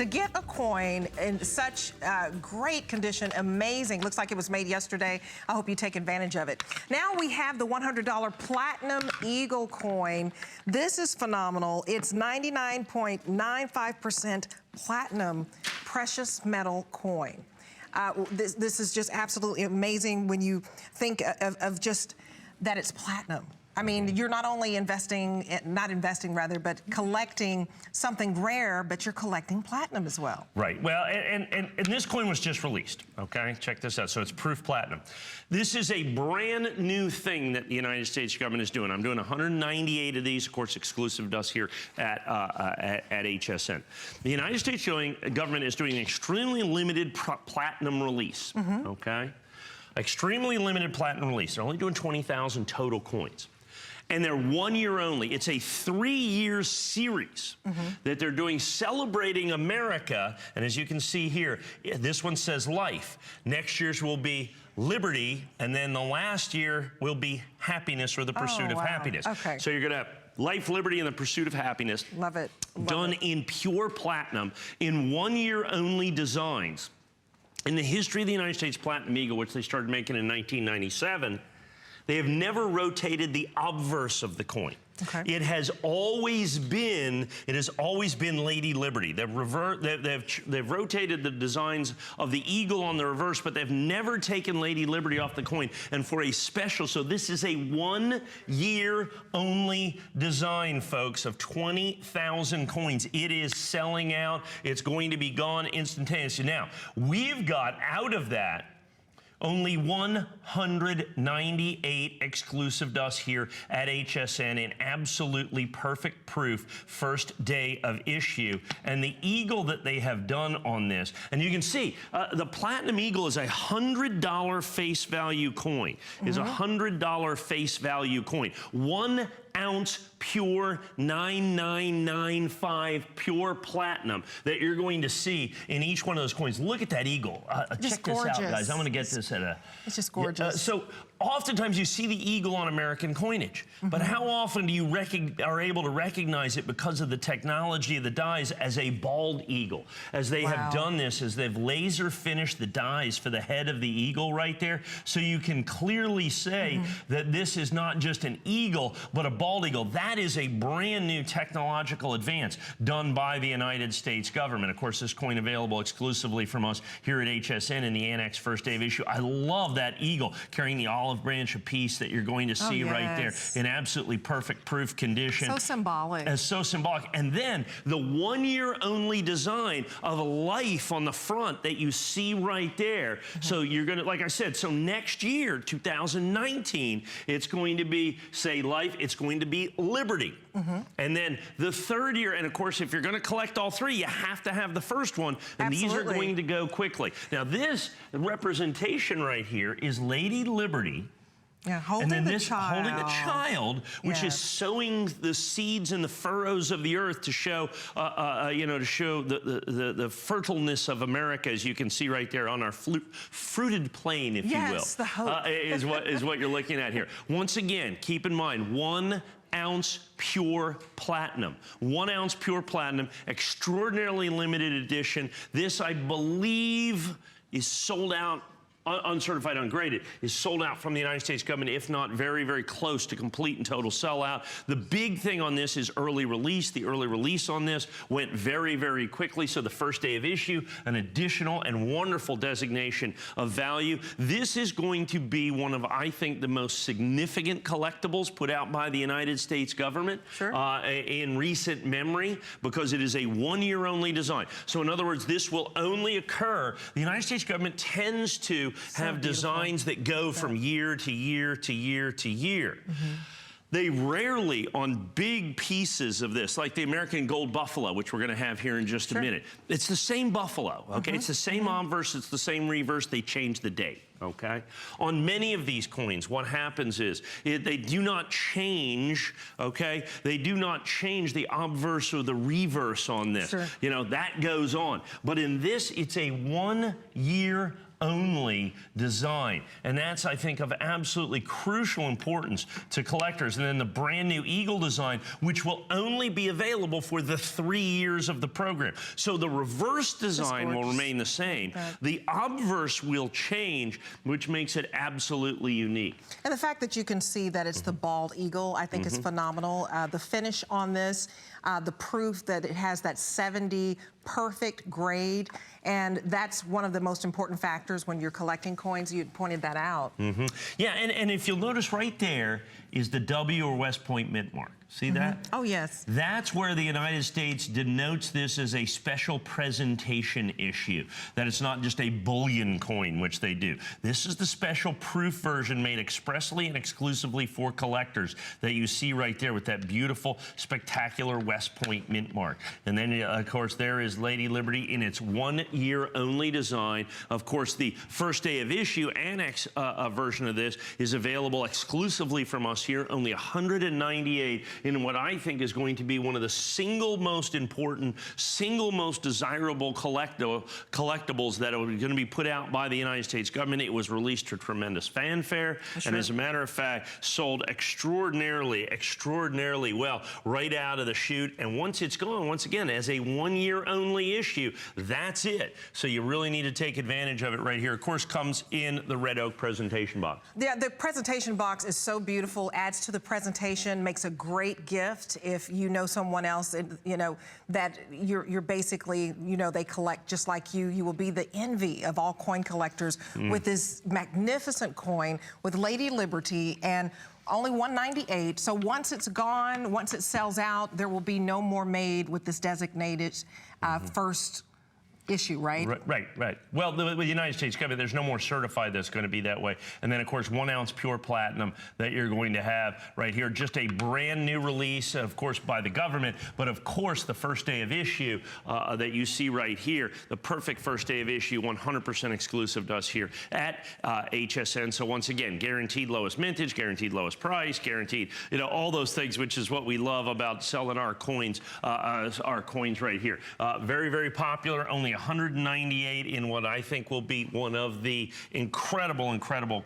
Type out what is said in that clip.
To get a coin in such great condition, amazing. Looks like it was made yesterday. I hope you take advantage of it. Now we have the $100 Platinum Eagle coin. This is phenomenal. It's 99.95% platinum precious metal coin. This is just absolutely amazing when you think of just that it's platinum. I mean, you're not only but collecting something rare, but you're collecting platinum as well. Right. Well, and this coin was just released, okay? Check this out. So it's proof platinum. This is a brand new thing that the United States government is doing. I'm doing 198 of these, of course, exclusive to us here at HSN. The United States government is doing an extremely limited platinum release, okay? Extremely limited platinum release. They're only doing 20,000 total coins. And they're 1 year only. It's a 3-year series that they're doing celebrating America. And as you can see here, this one says life. Next year's will be liberty. And then the last year will be happiness, or the pursuit of happiness. Okay. So you're gonna have life, liberty, and the pursuit of happiness. Love it. Done in pure platinum in 1 year only designs. In the history of the United States Platinum Eagle, which they started making in 1997, they have never rotated the obverse of the coin. Okay. It has always been Lady Liberty. They've rotated the designs of the eagle on the reverse, but they've never taken Lady Liberty off the coin. And for a special, so this is a 1 year only design, folks, of 20,000 coins. It is selling out. It's going to be gone instantaneously. Now, we've got out of that only 198 exclusive to us here at HSN in absolutely perfect proof, first day of issue. And the eagle that they have done on this, and you can see the Platinum Eagle is a $100 face value coin. Is a $100 face value coin. 1 ounce pure 9995 pure platinum that you're going to see in each one of those coins. Look at that eagle. Check this out, guys. I'm going to get this at a... It's just gorgeous. So oftentimes you see the eagle on American coinage, but how often do you are able to recognize it because of the technology of the dies as a bald eagle? As they have done this, as they've laser finished the dies for the head of the eagle right there, so you can clearly say that this is not just an eagle, but a bald eagle. That is a brand new technological advance done by the United States government. Of course, this coin available exclusively from us here at HSN in the Annex first day of issue. I love that eagle carrying the olive branch of peace that you're going to see right there in absolutely perfect proof condition. So symbolic. So symbolic. And then the 1 year only design of a life on the front that you see right there. So you're gonna, like I said, so next year, 2019, it's going to be, say, life, it's going to be liberty. And then the third year, and of course, if you're gonna collect all three, you have to have the first one, and these are going to go quickly. Now this representation right here is Lady Liberty. Yeah, holding the child, which is sowing the seeds in the furrows of the earth to show, you know, to show the fertileness of America, as you can see right there on our fruited plain, if you will. The hope. is what you're looking at here. Once again, keep in mind, 1 ounce pure platinum. 1 ounce pure platinum, extraordinarily limited edition. This, I believe, is sold out. Uncertified, ungraded, is sold out from the United States government, if not very, very close to complete and total sellout. The big thing on this is early release. The early release on this went very, very quickly. So the first day of issue, an additional and wonderful designation of value. This is going to be one of, I think, the most significant collectibles put out by the United States government in recent memory, because it is a 1 year only design. So in other words, this will only occur. The United States government tends to have designs that go from year to year to year to year. They rarely, on big pieces of this, like the American Gold Buffalo, which we're going to have here in just a minute, it's the same buffalo, okay? It's the same obverse, it's the same reverse, they change the date, okay? On many of these coins, what happens is they do not change, okay? They do not change the obverse or the reverse on this. You know, that goes on. But in this, it's a 1 year only design. And that's, I think, of absolutely crucial importance to collectors. And then the brand new Eagle design, which will only be available for the 3 years of the program. So the reverse design will remain the same. The obverse will change, which makes it absolutely unique. And the fact that you can see that it's the bald eagle, I think is phenomenal. The finish on this, the proof that it has that 70 perfect grade, and that's one of the most important factors when you're collecting coins. You pointed that out. Yeah, and if you'll notice right there is the W or West Point mint mark. See that? Oh, yes. That's where the United States denotes this as a special presentation issue, that it's not just a bullion coin, which they do. This is the special proof version made expressly and exclusively for collectors that you see right there with that beautiful, spectacular West Point mint mark. And then, of course, there is Lady Liberty in its 1 year only design. Of course, the first day of issue annex version of this is available exclusively from us here, only 198 in what I think is going to be one of the single most important, single most desirable collectibles that are going to be put out by the United States government. It was released to tremendous fanfare, and as a matter of fact, sold extraordinarily well right out of the chute. And once it's gone, once again, as a 1 year only issue, that's it. So you really need to take advantage of it right here. Of course, comes in the red oak presentation box. Yeah, the presentation box is so beautiful, adds to the presentation, makes a great gift if you know someone else, you know, that you're basically, you know, they collect just like you. You will be the envy of all coin collectors with this magnificent coin with Lady Liberty, and only 198. So once it's gone, once it sells out, there will be no more made with this designated first issue, right? Right. Well, with the United States government, there's no more certified that's going to be that way. And then, of course, 1 ounce pure platinum that you're going to have right here. Just a brand new release, of course, by the government. But, of course, the first day of issue that you see right here, the perfect first day of issue, 100% exclusive to us here at HSN. So, once again, guaranteed lowest mintage, guaranteed lowest price, guaranteed, you know, all those things, which is what we love about selling our coins right here. Very, very popular. Only 198 in what I think will be one of the incredible